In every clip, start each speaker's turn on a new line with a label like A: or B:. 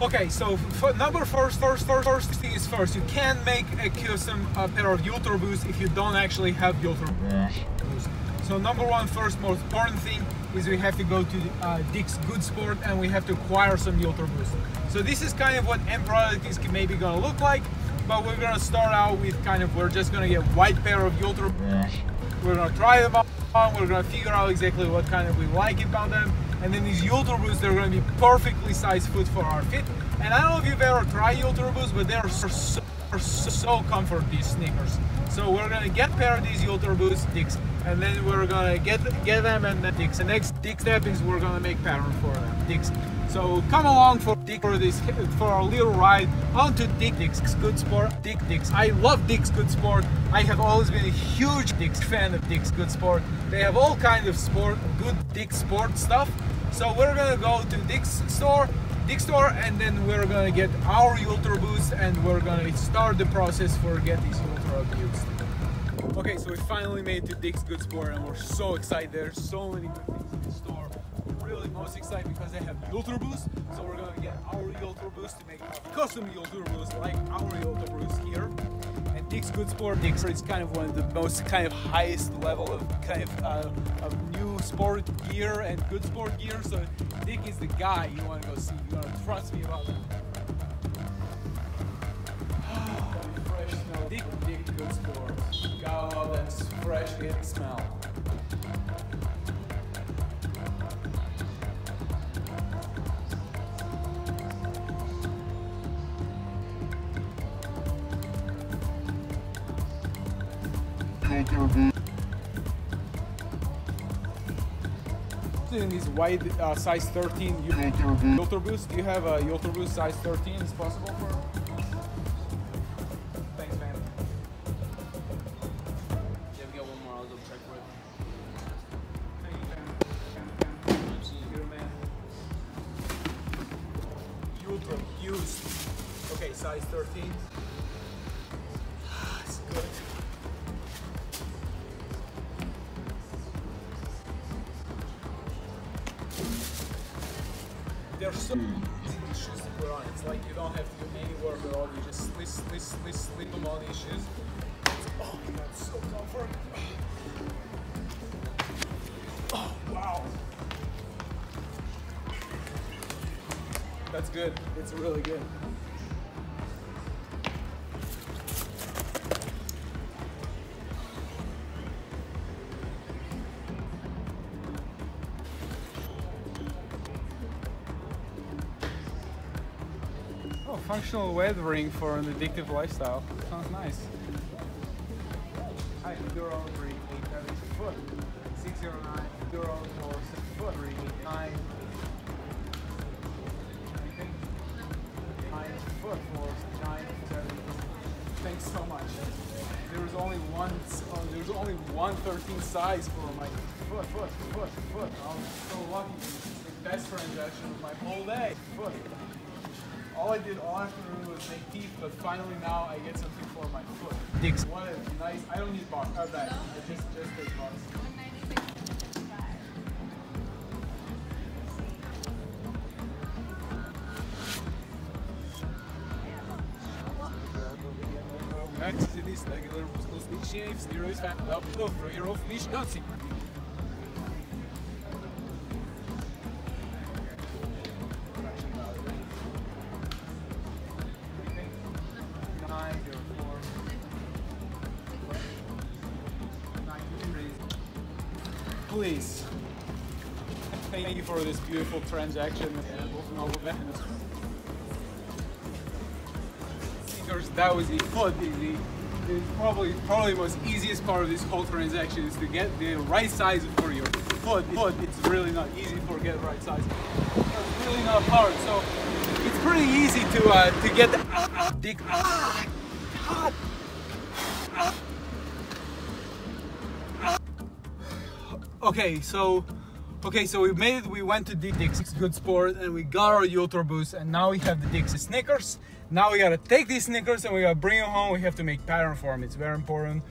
A: Okay, so first thing is first. You can't make a custom pair of Ultra Boost if you don't actually have Ultra Boost. So number one, first most important thing is we have to go to Dick's Good Sport and we have to acquire some Ultra Boost. So this is kind of what end product is maybe gonna look like, but we're gonna start out with we're just gonna get white pair of Ultra Boost. We're gonna try them on, we're gonna figure out exactly what kind of we like about them. And then these Ultra Boosts, they're going to be perfectly sized foot for our fit. And I don't know if you've ever tried Ultra Boosts, but they're so comfort, these sneakers. So we're going to get a pair of these Ultra Boosts, Dicks, and then we're going to get them and then Dicks. The next Dick step is we're going to make pattern for them, Dicks. So come along for a little ride onto Dick's Good Sport. Dick's. I love Dick's Good Sport. I have always been a huge Dick's fan of Dick's Good Sport. They have all kinds of good Dick's Sport stuff. So we're gonna go to Dick's store, and then we're gonna get our Ultra Boost, and we're gonna start the process for get these Ultra Boost. Okay, so we finally made it to Dick's Good Sport, and we're so excited. There's so many good things in the store. Really most excited because they have Ultra Boost, so we're gonna get our Ultra Boost to make a custom Ultra Boost like our Ultra Boost here. And Dick's Good Sport, Dick's is kind of one of the most highest level of new sport gear and good sport gear. So Dick is the guy you want to go see. You want to trust me about that. Fresh smell, Dick Good Sport. God, that's fresh getting smell. In these white size 13 Ultra Boost. Do you have a Ultra Boost size 13? Is possible for? Thanks, man.
B: Yeah, we got one more. I'll go check for it.
A: Thank you, man. Ultra Boost. Okay, size 13. It's good. They're so easy shoes to put on. It's like you don't have to do any work at all. You just slip them on these shoes. Oh my god, so comfort. Oh wow. That's good. It's really good. Oh, functional weathering for an addictive lifestyle. Sounds nice. Hi, Enduro 3, 8 foot. 609, Enduro 4, 6 foot. 3, 9. Anything? 9 foot for 9, 7. Thanks so much. There was only one 13 size for my foot. I was so lucky. It's the best transaction of my whole day. Foot. All I have to do was make teeth, but finally now I get something for my foot. Dicks. What a nice, I don't need box, bag. I just take box. Next to this regular shapes, zero is fat, up, over, your off leash, nothing. Please. Thank you for this beautiful transaction. That was the foot easy. It's probably the most easiest part of this whole transaction is to get the right size for your foot. It's really not easy to get the right size. It's really not hard. So it's pretty easy to get the Dick. Okay, so we made it. We went to Dick's Good Sport and we got our Ultra Boost, and now we have the Dick's Snickers. Now we gotta take these Snickers and we gotta bring them home. We have to make pattern for them. It's very important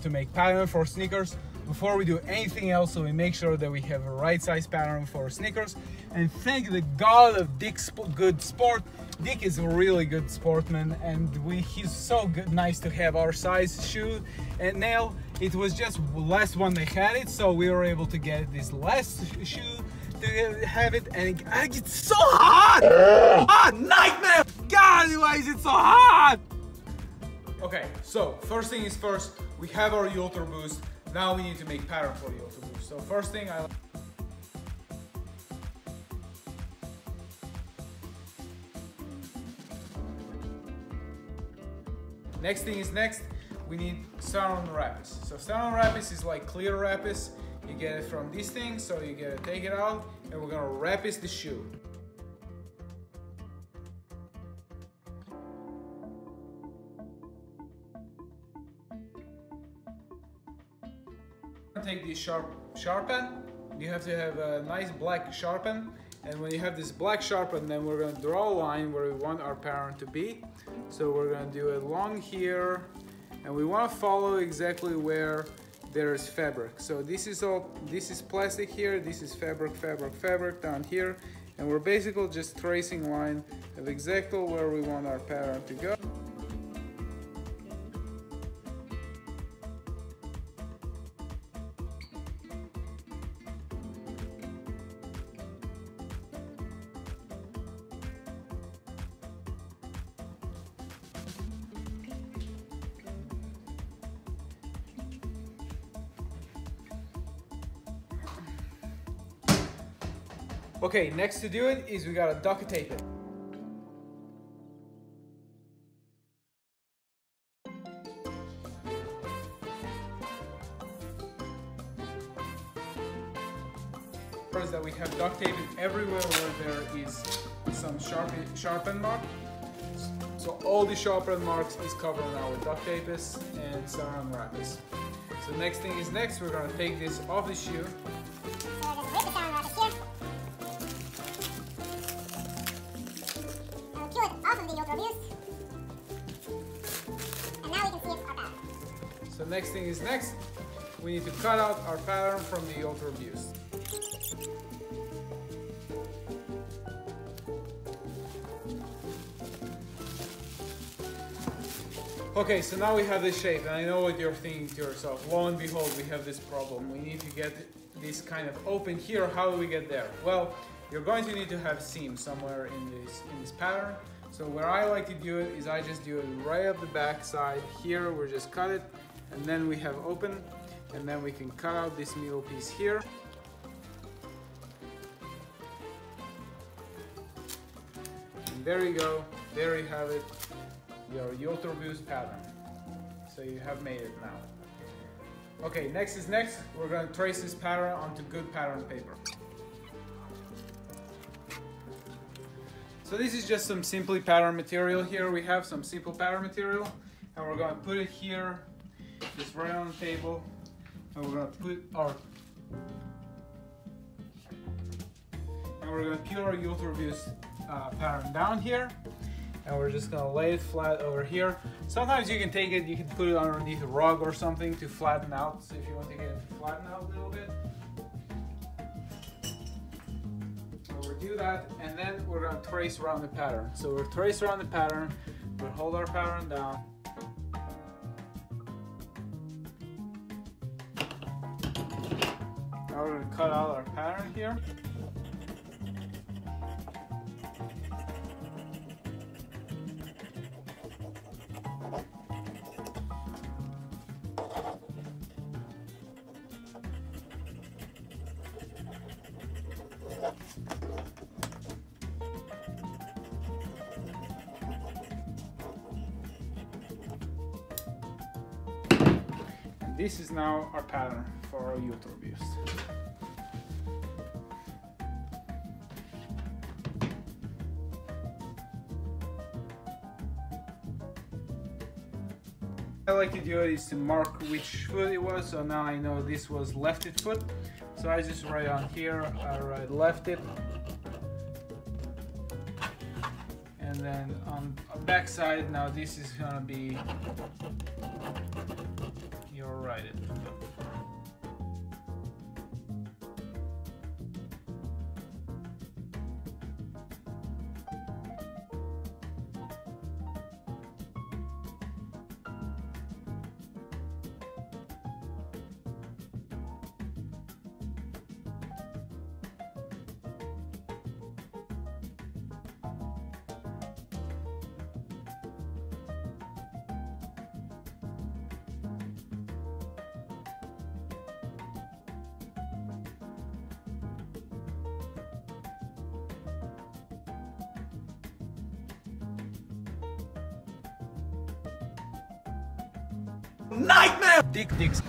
A: to make pattern for sneakers. before we do anything else, so we make sure that we have a right size pattern for sneakers. And thank the God of Dick's Good Sport. Dick is a really good sportsman, and he's so good, nice to have our size shoe. And now it was just last one they had it, so we were able to get this last shoe to have it, and it's so hot! Nightmare! God, why is it so hot? Okay, so first thing is first, we have our Ultra Boost. Now we need to make pattern for the Ultra Boost. So first thing Next thing is next, we need Saran Wrappers. So Saran Wrappers is like clear wrappers. You get it from this thing, so you gotta take it out, and we're gonna wrap the shoe. Take this sharp pen. You have to have a nice black sharp pen, and when you have this black sharp pen, then we're gonna draw a line where we want our pattern to be. So we're gonna do it along here, and we want to follow exactly where there is fabric. So this is plastic here, this is fabric down here, and we're basically just tracing line of exactly where we want our pattern to go. Okay, next to do it is we gotta duct tape it. First, that we have duct taped everywhere where there is some sharpen mark. So all the sharpen marks is covered now with duct tape and Saran Wrappers. So next thing is next, we're gonna take this off the shoe. So next thing is next, we need to cut out our pattern from the Ultra Boost. Okay, so now we have this shape, and I know what you're thinking to yourself. Lo and behold, we have this problem. We need to get this kind of open here. How do we get there? Well, you're going to need to have seam somewhere in this pattern. So where I like to do it is I just do it right up the back side. Here we just cut it, and then we have open, and then we can cut out this middle piece here. And there you go, there you have it, your Ultra Boost pattern. So you have made it now. Okay, next, we're gonna trace this pattern onto good pattern paper. So this is just some simple pattern material here. We have some simple pattern material, and we're gonna put it here, just right on the table, and we're gonna put our Ultra Boost pattern down here, and we're just gonna lay it flat over here. Sometimes you can take it, you can put it underneath a rug or something to flatten out. So if you want to get it to flatten out a little bit, we'll do that, and then we're gonna trace around the pattern. So we'll trace around the pattern, we'll hold our pattern down. Now we're gonna cut out our pattern here. This is now our pattern for our Ultra Boost. I like to do it is to mark which foot it was, so now I know this was lefted foot. So I just write on here, I write lefted. And then on the back side, now this is gonna be your righted foot. Nightmare! Dicks.